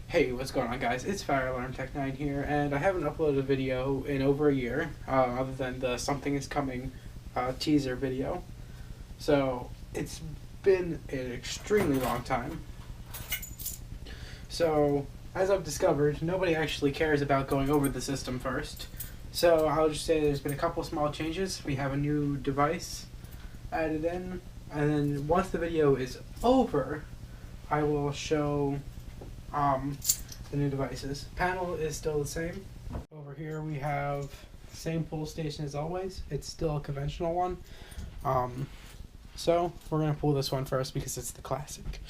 Hey, what's going on, guys? It's Fire Alarm Tech 9 here, and I haven't uploaded a video in over a year, other than the Something Is Coming teaser video. So, it's been an extremely long time. So, as I've discovered, nobody actually cares about going over the system first. So, I'll just say there's been a couple small changes. We have a new device added in, and then once the video is over, I will show the new devices. Panel is still the same. Over here we have the same pull station as always. It's still a conventional one. So we're gonna pull this one first because it's the classic.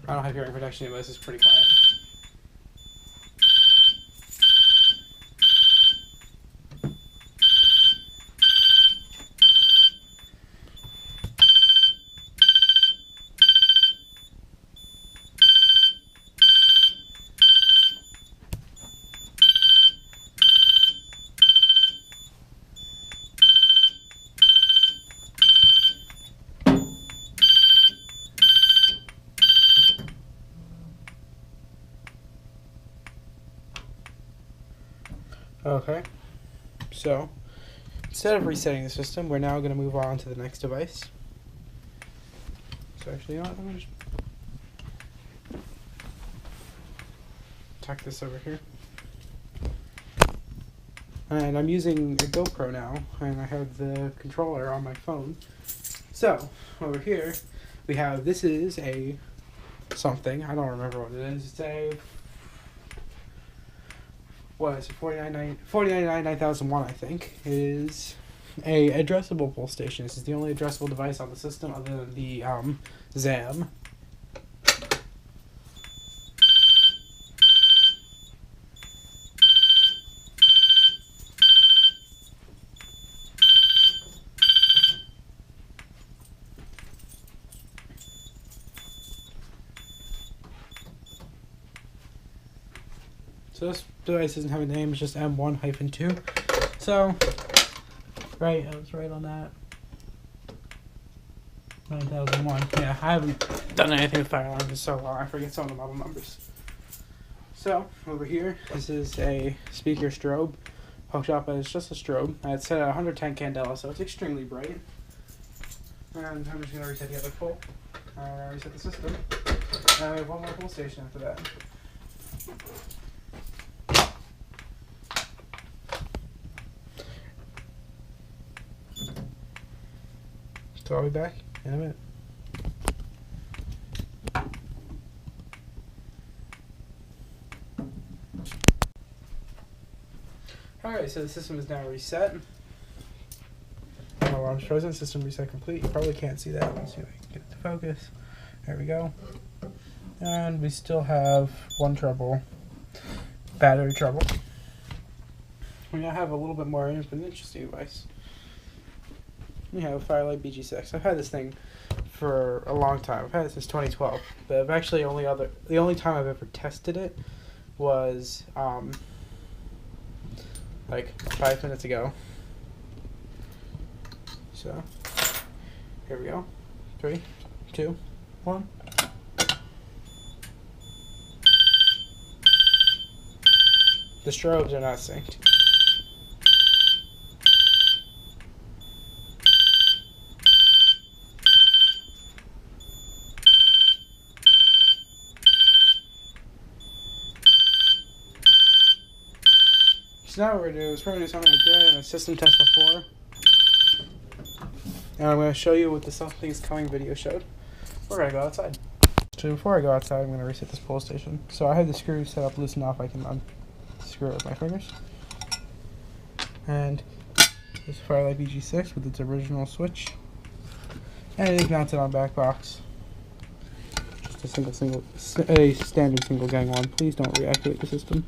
I don't have hearing protection, but this is pretty quiet. Okay, so instead of resetting the system, we're now going to move on to the next device. So actually, you know what, I'm going to just tuck this over here. And I'm using a GoPro now, and I have the controller on my phone. So, over here, we have, this is a something, I don't remember what it is, it's a, what is it, 4099 9001, I think, is a addressable pull station. This is the only addressable device on the system other than the ZAM. So this device doesn't have a name, it's just M1-2. So, right, I was right on that. 9001. Yeah, I haven't done anything with fire alarms in so long, I forget some of the model numbers. So, over here, this is a speaker strobe, hooked up as just a strobe. It's set at 110 candela, so it's extremely bright. And I'm just going to reset the other pole. Reset the system. And we have one more pull station after that. So I'll be back in a minute. Alright, so the system is now reset. Alarm's frozen, system reset complete. You probably can't see that. Let's see if I can get it to focus. There we go. And we still have one trouble. Battery trouble. We now have a little bit more of an interesting device. We have Firelight BG6. I've had this thing for a long time. I've had it since 2012. But I've actually the only time I've ever tested it was like 5 minutes ago. So here we go. 3, 2, 1. The strobes are not synced. So now what we're going to do is we're going to do something I did in a system test before. And I'm going to show you what the Something Is Coming video showed. We're going to go outside. So before I go outside, I'm going to reset this pull station. So I have the screw set up loose enough I can unscrew it with my fingers. And this Firelight BG6 with its original switch. And it is mounted on back box. Just a standard single gang one. Please don't reactivate the system.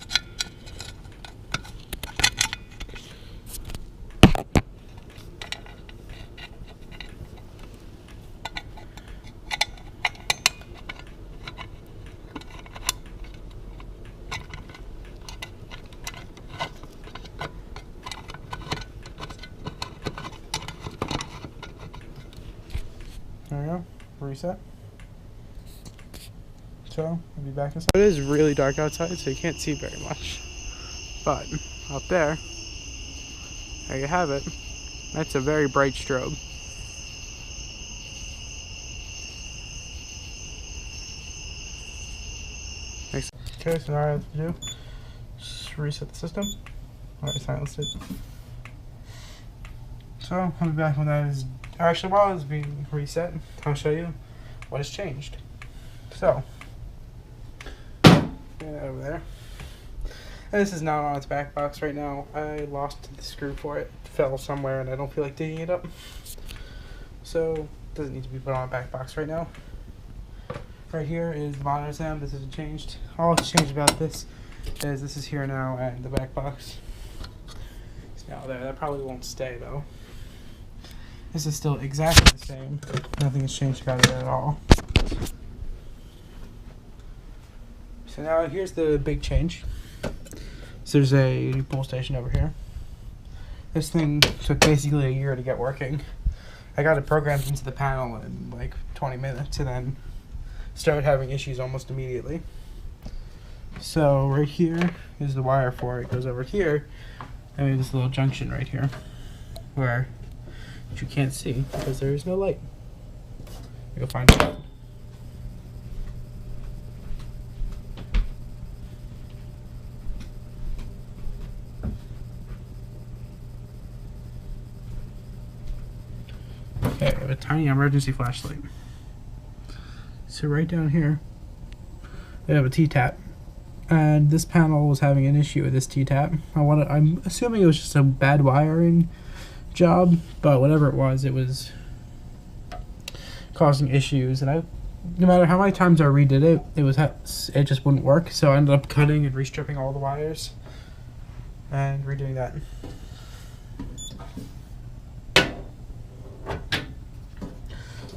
There we go. Reset. So I'll be back inside. It is really dark outside, so you can't see very much. But up there you have it. That's a very bright strobe. Next. Okay, so now I have to do is reset the system. Alright, silenced it. So I'll be back when that is actually while it's being reset. I'll show you what has changed. So over there. And this is not on its back box right now. I lost the screw for it. It fell somewhere and I don't feel like digging it up. So it doesn't need to be put on a back box right now. Right here is the monitor sound. This hasn't changed. All that's changed about this is this is here now and the back box is now there. That probably won't stay though. This is still exactly the same. Nothing has changed about it at all. So now here's the big change. So there's a pull station over here. This thing took basically a year to get working. I got it programmed into the panel in like 20 minutes and then started having issues almost immediately. So right here is the wire for it. It goes over here and we have this little junction right here where you can't see because there is no light. You'll find it out. Okay, I have a tiny emergency flashlight. So right down here, we have a T-tap, and this panel was having an issue with this T-tap. I'm assuming it was just a bad wiring job, but whatever it was causing issues. And no matter how many times I redid it, it just wouldn't work. So I ended up cutting and restripping all the wires and redoing that.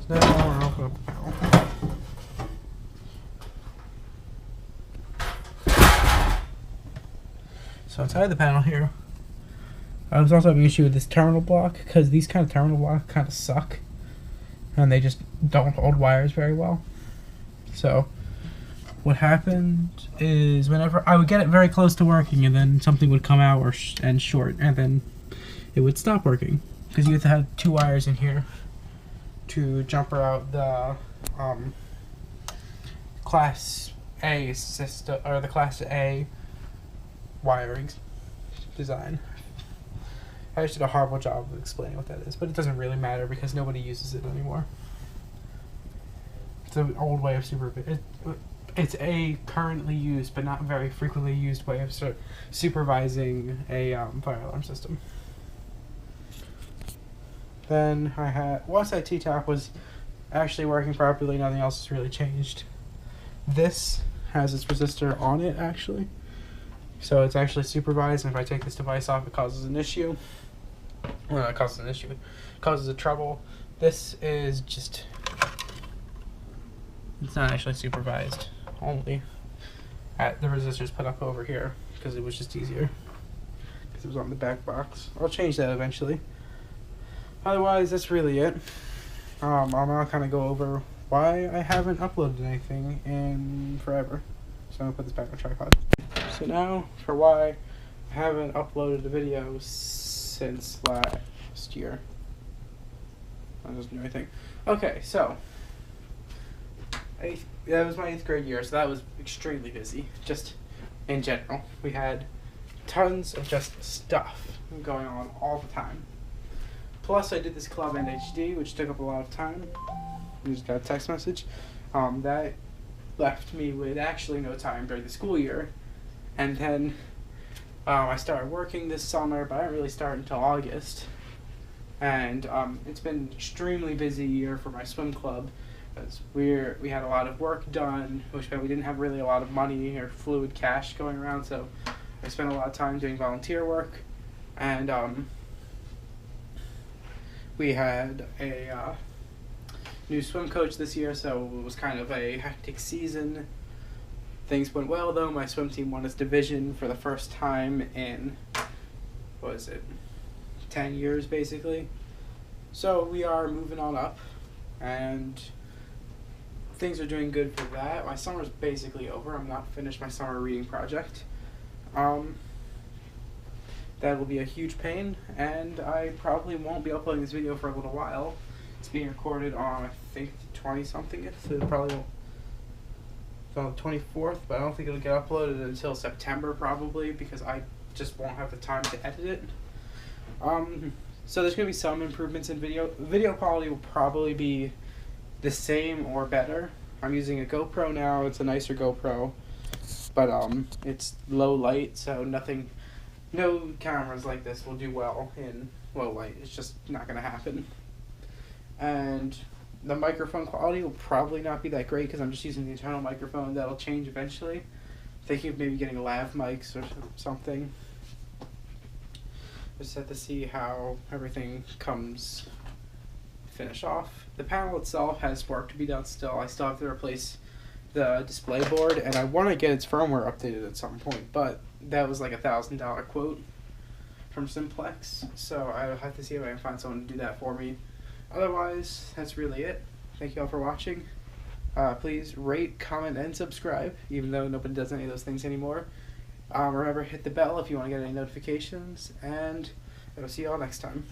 Now I'll open up the panel. So inside the panel here, I was also having an issue with this terminal block because these kind of terminal blocks kind of suck and they just don't hold wires very well. So what happened is whenever I would get it very close to working and then something would come out and short and then it would stop working because you have to have two wires in here to jumper out the Class A system or the Class A wiring design. I just did a horrible job of explaining what that is, but it doesn't really matter because nobody uses it anymore. It's an old way of supervision. It's a currently used but not very frequently used way of supervising a fire alarm system. Then I had, once that T-tap was actually working properly, nothing else has really changed. This has its resistor on it actually. So it's actually supervised, and if I take this device off, it causes an issue. Well, not causes an issue, it causes a trouble. This is just, it's not actually supervised, only at the resistors put up over here, because it was just easier, because it was on the back box. I'll change that eventually. Otherwise, that's really it. I'll now kind of go over why I haven't uploaded anything in forever. So I'm going to put this back on tripod. So now, for why I haven't uploaded a video since last year. I just do anything. Okay, so that was my 8th grade year, so that was extremely busy, just in general. We had tons of just stuff going on all the time. Plus, I did this club NHD, which took up a lot of time. I just got a text message. That left me with actually no time during the school year. And then I started working this summer, but I didn't really start until August. And it's been an extremely busy year for my swim club, because we had a lot of work done, which meant we didn't have really a lot of money or fluid cash going around, so I spent a lot of time doing volunteer work. And we had a new swim coach this year, so it was kind of a hectic season. Things went well though. My swim team won its division for the first time in, what is it, 10 years basically. So we are moving on up, and things are doing good for that. My summer's basically over. I'm not finished my summer reading project. That will be a huge pain, and I probably won't be uploading this video for a little while. It's being recorded on, I think, 20-something, so it probably won't. It's on the 24th, but I don't think it'll get uploaded until September probably, because I just won't have the time to edit it. So there's going to be some improvements in video. Video quality will probably be the same or better. I'm using a GoPro now. It's a nicer GoPro, but it's low light, so no cameras like this will do well in low light. It's just not going to happen. And the microphone quality will probably not be that great because I'm just using the internal microphone. That'll change eventually. Thinking of maybe getting lav mics or something. Just have to see how everything comes finish off. The panel itself has work to be done still. I still have to replace the display board, and I want to get its firmware updated at some point, but that was like a $1,000 quote from Simplex, so I'll have to see if I can find someone to do that for me. Otherwise, that's really it. Thank you all for watching. Please rate, comment, and subscribe, even though nobody does any of those things anymore. Remember, hit the bell if you want to get any notifications, and I will see you all next time.